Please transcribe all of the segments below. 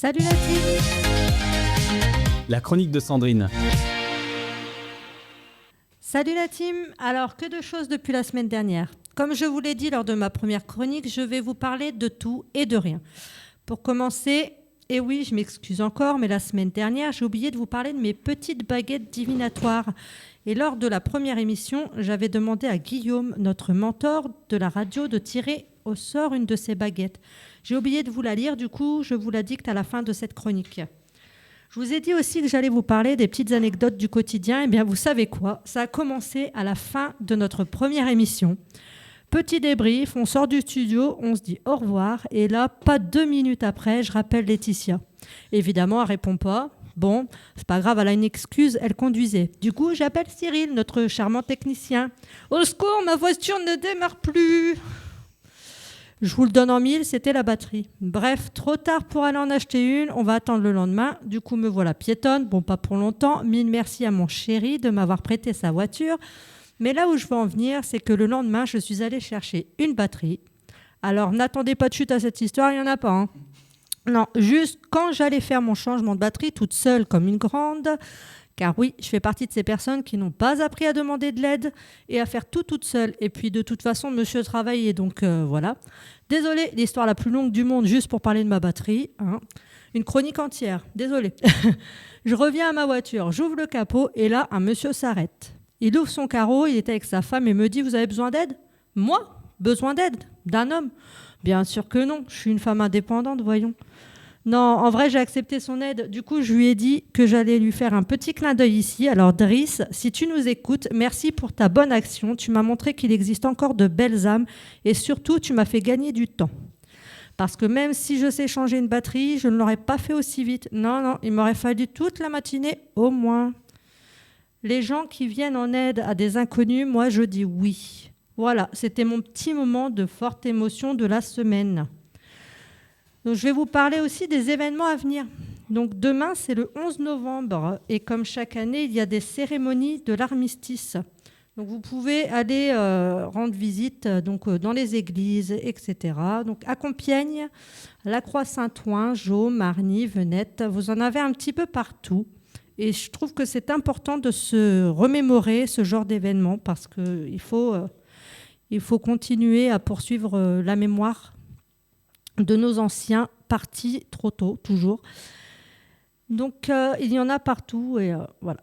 Salut la team. La chronique de Sandrine. Salut la team. Alors, que de choses depuis la semaine dernière. Comme je vous l'ai dit lors de ma première chronique, je vais vous parler de tout et de rien. Pour commencer, et oui, je m'excuse encore, mais la semaine dernière, j'ai oublié de vous parler de mes petites baguettes divinatoires. Et lors de la première émission, j'avais demandé à Guillaume, notre mentor de la radio, de tirer au sort une de ces baguettes. J'ai oublié de vous la lire, du coup, je vous la dicte à la fin de cette chronique. Je vous ai dit aussi que j'allais vous parler des petites anecdotes du quotidien. Eh bien, vous savez quoi ? Ça a commencé à la fin de notre première émission. Petit débrief, on sort du studio, on se dit au revoir. Et là, pas 2 minutes après, je rappelle Laetitia. Évidemment, elle ne répond pas. Bon, c'est pas grave, elle a une excuse, elle conduisait. Du coup, j'appelle Cyril, notre charmant technicien. Au secours, ma voiture ne démarre plus. Je vous le donne en mille, c'était la batterie. Bref, trop tard pour aller en acheter une, on va attendre le lendemain. Du coup, me voilà piétonne, bon, pas pour longtemps. Mille merci à mon chéri de m'avoir prêté sa voiture. Mais là où je veux en venir, c'est que le lendemain, je suis allée chercher une batterie. Alors, n'attendez pas de chute à cette histoire, il n'y en a pas. Hein. Non, juste quand j'allais faire mon changement de batterie toute seule comme une grande, car oui, je fais partie de ces personnes qui n'ont pas appris à demander de l'aide et à faire tout toute seule. Et puis de toute façon, monsieur travaille, donc voilà. Désolée, l'histoire la plus longue du monde juste pour parler de ma batterie. Hein. Une chronique entière, désolée. Je reviens à ma voiture, j'ouvre le capot et là, un monsieur s'arrête. Il ouvre son carreau, il était avec sa femme et me dit « Vous avez besoin d'aide ?» Moi ? Besoin d'aide ? D'un homme ? Bien sûr que non, je suis une femme indépendante, voyons. Non, en vrai, j'ai accepté son aide. Du coup, je lui ai dit que j'allais lui faire un petit clin d'œil ici. Alors, Driss, si tu nous écoutes, merci pour ta bonne action. Tu m'as montré qu'il existe encore de belles âmes et surtout, tu m'as fait gagner du temps. Parce que même si je sais changer une batterie, je ne l'aurais pas fait aussi vite. Non, il m'aurait fallu toute la matinée au moins. Les gens qui viennent en aide à des inconnus, moi, je dis oui. Voilà, c'était mon petit moment de forte émotion de la semaine. Donc, je vais vous parler aussi des événements à venir. Donc, demain, c'est le 11 novembre. Et comme chaque année, il y a des cérémonies de l'armistice. Donc, vous pouvez aller rendre visite dans les églises, etc. Donc, à Compiègne, La Croix-Saint-Ouen, Jaume, Marny, Venette, vous en avez un petit peu partout. Et je trouve que c'est important de se remémorer ce genre d'événements parce qu'il faut continuer à poursuivre la mémoire de nos anciens partis trop tôt, toujours. Donc, il y en a partout et voilà.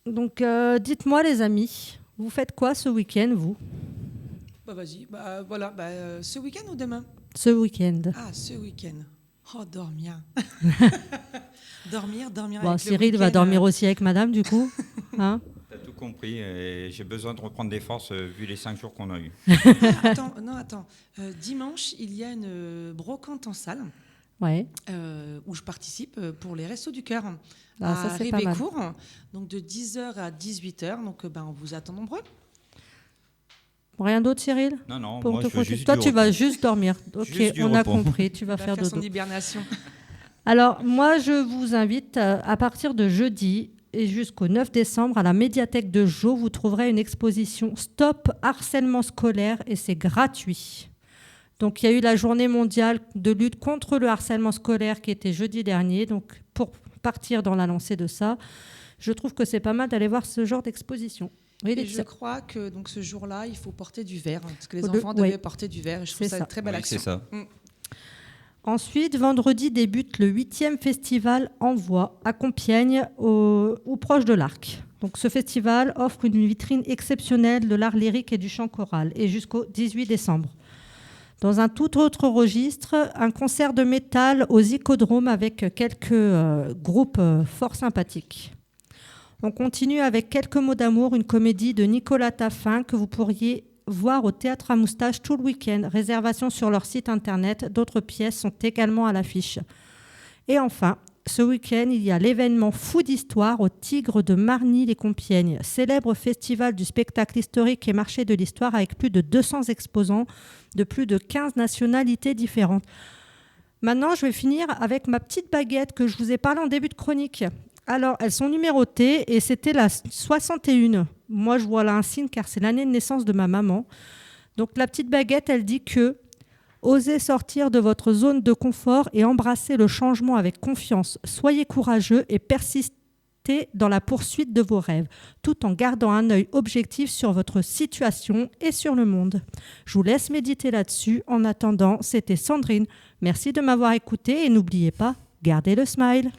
Donc, dites-moi les amis, vous faites quoi ce week-end, vous ? Vas-y, voilà, ce week-end ou demain ? Ce week-end. Ah, ce week-end. Oh, dormir. dormir bon, avec Cyril va dormir aussi avec madame, du coup. Hein ? T'as tout compris et j'ai besoin de reprendre des forces vu les 5 jours qu'on a eus. Attends. Dimanche, il y a une brocante en salle ouais. Où je participe pour les Restos du Cœur ça, à Ribécourt, donc de 10h à 18h. Donc, on vous attend nombreux. Rien d'autre, Cyril ? Non, pour moi je veux juste toi, du tu vas repos. juste dormir. Ok, juste on a repos. compris, tu vas faire dodo. son hibernation. Alors, moi, je vous invite à partir de jeudi et jusqu'au 9 décembre à la médiathèque de Jo, vous trouverez une exposition Stop harcèlement scolaire et c'est gratuit. Donc, il y a eu la journée mondiale de lutte contre le harcèlement scolaire qui était jeudi dernier. Donc, pour partir dans la lancée de ça, je trouve que c'est pas mal d'aller voir ce genre d'exposition. Oui, et je crois que donc, ce jour-là, il faut porter du vert, parce que les enfants devaient porter du vert. Et je trouve ça une très belle action. C'est ça. Ensuite, vendredi débute le 8e festival Envoi à Compiègne, ou proche de l'Arc. Donc, ce festival offre une vitrine exceptionnelle de l'art lyrique et du chant choral, et jusqu'au 18 décembre. Dans un tout autre registre, un concert de métal au Zicodrome avec quelques groupes fort sympathiques. On continue avec Quelques mots d'amour, une comédie de Nicolas Taffin que vous pourriez voir au Théâtre à Moustache tout le week-end. Réservation sur leur site internet. D'autres pièces sont également à l'affiche. Et enfin, ce week-end, il y a l'événement Fou d'Histoire au Tigre de Marny-les-Compiègnes, célèbre festival du spectacle historique et marché de l'histoire avec plus de 200 exposants de plus de 15 nationalités différentes. Maintenant, je vais finir avec ma petite baguette que je vous ai parlé en début de chronique. Alors, elles sont numérotées et c'était la 61. Moi, je vois là un signe car c'est l'année de naissance de ma maman. Donc, la petite baguette, elle dit que Osez sortir de votre zone de confort et embrassez le changement avec confiance. Soyez courageux et persistez dans la poursuite de vos rêves, tout en gardant un œil objectif sur votre situation et sur le monde. Je vous laisse méditer là-dessus. En attendant, c'était Sandrine. Merci de m'avoir écouté et n'oubliez pas, gardez le smile.